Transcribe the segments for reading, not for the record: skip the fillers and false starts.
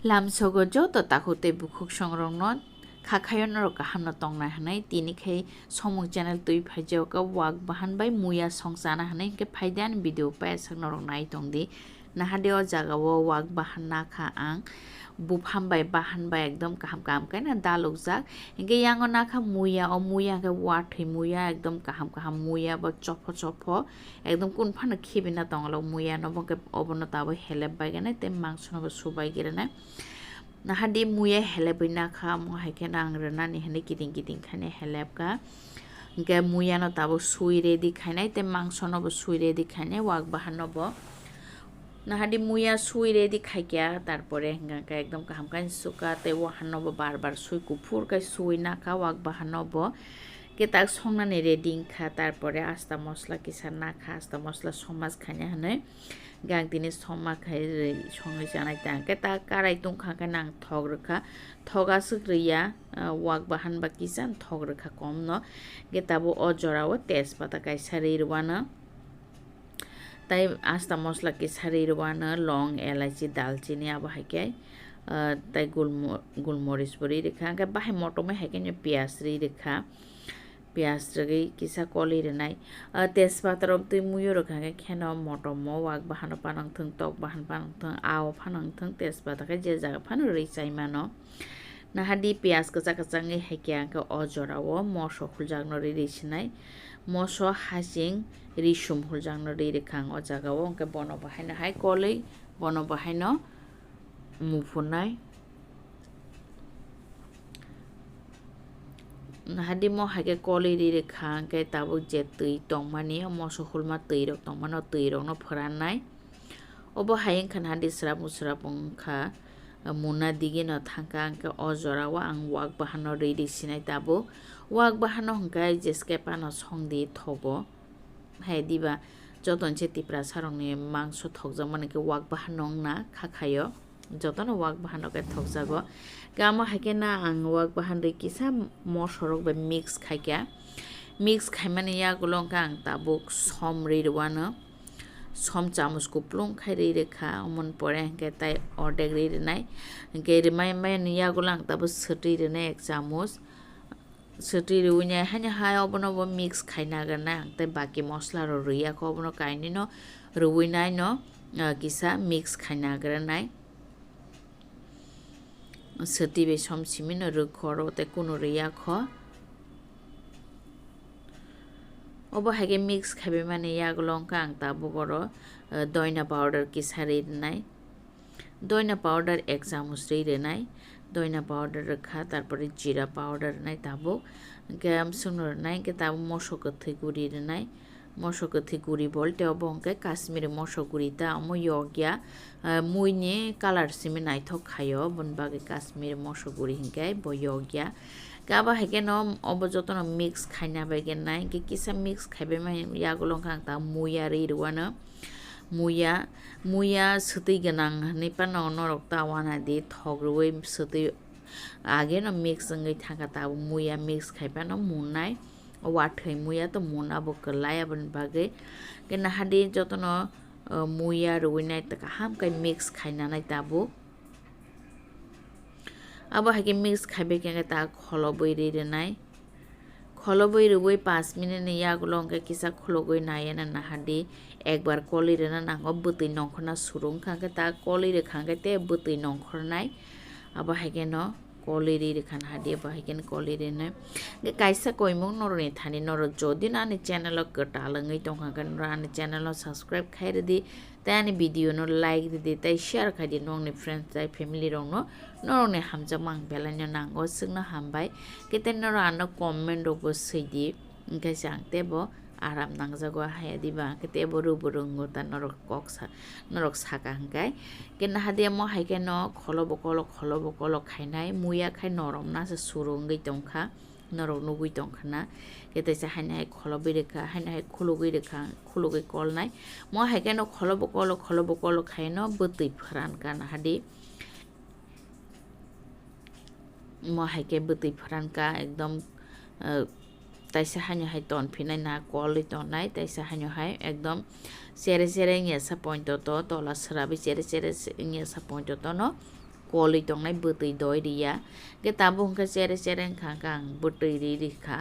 लामसोगो जतो ताखुते बुखुक संरंगन खाखायन र काहामना तंगना हनाय तिनिखै समु चैनल तुइ फाइजोका wakbahan bai muya songsana hanai ke faidan video pa sakna rong nai tongdi nahadeo jagao wakbahan nakha ang bufam bai bahan bai ekdom kaham kaham kaina dalukjak inge yango nakha muya o muya ke wathai muya ekdom kaham kaham muya ba chopho chopho ekdom kunphana khibina tonglo muya no bke obono tabo helep bai gane te mangso no subai girena nahadi muya helep na kha mo haike nang rena ni hene kiting kiting khane helep ka ge muya no tabo sui ready khainai te mangso no sui ready khaine wakbahan no bo nahadi muya sui ready khaikya tarpore hingaka ekdom kaham kain suka te wahan no bar bar sui kupur kai sui na ka wakbahan no bo ke tak songnani ready kha tarpore asta mosla kisar na kha asta mosla somas khane hane gang dini soma khai songai janai ta ke ta karai tung kha ka nang thog rakha thoga sukriya wakbahan ba kisan thog rakha kom no ke tabo o jorawo tejpata kai sarirwana তাই আস্তা মশলা কি সারিরওয়ানা long এলাচি দালচিনি আবার হাইকে তাই গোলমরিচ বড়ি রেখা আগে বাহে মটমে হাইকে পেঁয়াজ রেখা পেঁয়াজ রেগে কিসা কলি রেনাই তেজপাতার তুই মুয়ো রেখা খেন মটম ওয়াক বাহানো পানাংথং টক বাহান পানাংথং আও ফানাংথং তেজপাতাকে যে জায়গা ফানো রে চাইমানো নাহাদি পেঁয়াজ কাঁচা কাঁচাঙে হাইকে আঁকে অজরাও মশ খুলজাগনো রেছিনাই মশ হাসিং রিসুম হুলজাংনো রেখাং ও জায়গাও অঙ্কে বন বাহাইনো হাই কলেই বন বাহাইনো মুফুনাই হাদি ম হাইকে কলেই রেখা আঙ্কে তাবো যে তৈ টংমানি মশ হুলমা তৈ রক টংমানো তৈ রক ফোরানাই অব হাইং খান হাদি স্রাপ মুসরাপ অংখা মুনা দিগে ন থাকা আঙ্কে অজরাও আং wakbahan রেডি সিনাই তাবো wakbahan হংকাই জেসকে পানো সংদি থগো হাই দিবা যতন চেতিপ্রা সারংনি মাংস থকজাক মানে কে wakbahan নং না খাখায়ো যতন wakbahan কে থকজাগো গামা হাইকে না আং wakbahan রে কিসা মসরক বে মিক্স খাইকা মিক্স খাই মানে ইয়াগুলংকা আং তাবুক সম রেরওয়ানো সম চামচ কুপ্লুং খাই রেখা অমন পরে হাঁকে তাই অর্ধেক রেনাই হাঁকে রেমাই মাই ইয়াগুলাং তাবো সটি রেনে এক চামচ সটি রুইনাই হানি হাই অবনো মিক্স খাই নাগারনা তাই বাকি মশলা রুইয়াকে অবনো কাইনি ন রুইনাই ন কিসা মিক্স খাই নাগারনাই সটি বে সম সিমিন রুখর তাই কোনো রিয়াখ অব হাইকে মিক্স খাবে মানে ইয়াগুলংকা আং তাবো গড় দইনা পাউডার কিসা রেনাই দইনা পাউডার এক চামচ রেনাই দইনা পাউডার রেখা তারপরে জিরা পাউডার নাই তাবো গ্যাম সুনর নাই কে তাবো মশকথি গুড়ি রেনাই মশকথি গুড়ি বলতে অবংকে কাশ্মীরি মশগুড়িতা অম ইয়গিয়া মুইনি কালার সিমে নাইথক খায় বনবাগে কাশ্মীরি মশগুড়ি হিংকাই বয়গিয়া গাবা হাইকে ন অবযতন মিক্স খাইনা বাইগে নাই কে কিসা মিক্স খাইবে মানে ইয়াগুলংকা তা মুয়া রেরওয়ানো মুয়া সতৈ গনাং নিপা নরক তাওয়ানা দি থগ্রুই সতৈ আগে ন মিক্স জঙ্গৈ থাকা তা মুয়া মিক্স খাইবা ন মুনাই ওয়াঠৈ মুয়া তো মুনা বকলাই আবন বাগে কে নাহাদি যতন মুয়া রুইনাই তা হাম কাই মিক্স খাইনা নাই তাবো আবার হাইকে মিক্স খাইবে কে তা খলবই রেনাই খলবই রুবই 5 মিনিট ইয়াগুলো অঙ্কে কিসা খলগই নাইনা নাহাদি একবার কলি রেনা নাঙ্গ বতৈ নংখনা সুরুং খাঙ্কে তা কলি রেখাঙ্কে তে বতৈ নংখর নাই আবার হাইকে ন কলি রেখান হাদি আবার হাইকে কলি রেনে কাইসা কইমুং নরনি থানি নর যদি না আনি চ্যানেল গটালঙ্গই টংখাঙ্কে নর আনি চ্যানেল সাবস্ক্রাইব খাইরে দি তাই আনি ভিডিও ন লাইক দি তাই শেয়ার খাইদি নংনি ফ্রেন্ডস তাই ফ্যামিলি রং নরনি হামজা মাং বেলানি নাঙ্গ সিংনা হামবাই কেতে নর আনো কমেন্ট রবো সৈদি ইনকাইসা আংতেবো আরাম নাংজাগো হায়া দিবা কেতে বরু বরুঙ্গো তা নরক সাকা হাঙ্কাই কে নাহাদিয়া ম হাইকে ন খলবকল খাইনাই মুয়া খাই নরম না সে সুরঙ্গই টংখা নরক নুগুই টংখানা কেতেছে হাইনাই খলবই রেখা হাইনাই খুলুগই রেখা খুলুগই কল নাই ম হাইকে ন খলবকল খাই ন বতৈ ফরানকা নাহাদি ম হাইকে বতৈ ফরানকা একদম তাইসা হাইনো হাই টন ফিনাই না কলই টনাই তাইসা হাইনো হাই একদম সেরে সেরে ইয়েসা পয়েন্ট তো তলা সরাবি সেরে সেরে ইয়েসা পয়েন্ট তো ন koli tongnai butui doi riya ke tabo hingke chere hingka kang butui rikha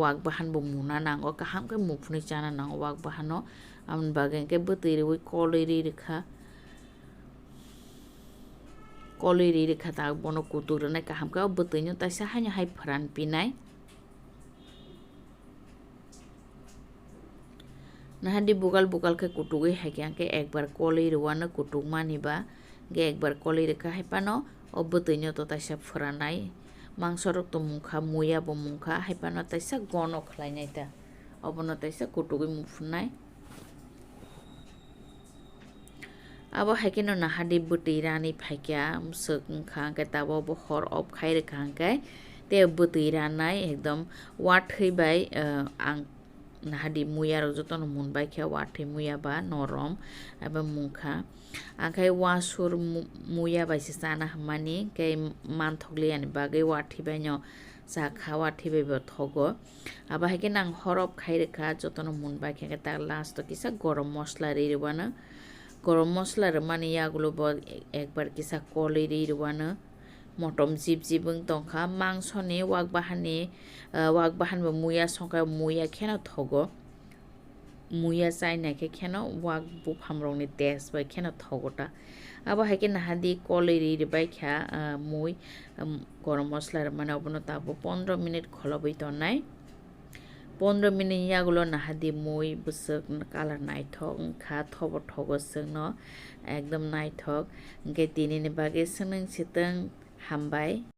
wakbahan bo muna nango kaham ke mufni chana nango wakbahano amoni bagui hingke butui riwi koli rikha koli rikha ta bono kutuk rwnai kaham ke butui no taisa haino hai phoran pinai nahadi bugal ke kutugui haike hingke ekbar koli rwano kutuk maniba ge ekbar koli rikha haipano o butui no to taisa phoranai mangso rok to mungkha muya bo mungkha haipano taisa gono khlainai ta obono taisa kutugui muphunai abo haike no nahadi butui rani phaikya msuk wngkha hingke tabo bo hor op khai rikha hingke te butui ranai ekdom wathui bai ang nahadi muya rok jotono munbai khe wathui muya ba norom aba mungkha angkhai wasur muya bai se chana hammani ke manthokli ani bagui wathui bai no chakha wathui bai bo thogo aba haike nang horop khai rikha jotono munbai khe ta last to kisa gorom mosla rirwano gorom mosla rwmani yagulo bo ekbar kisa koli rirwano motom jib wng tongkha mangsoni wakbahan bo muya songkha muya kheno thogo muya chaina khe kheno wak bufam rokni taste bai kheno thogota abo haike nahadi koli bai kha mui gorom mosla rwmani obono tabo 15 minute kholobai tongnai 15 minute yagulo nahadi mui busuk color naithok wngkha thobo thogo chwngno ekdom naithok hingke tini ni bagui chwngnoing chwtwng hambai।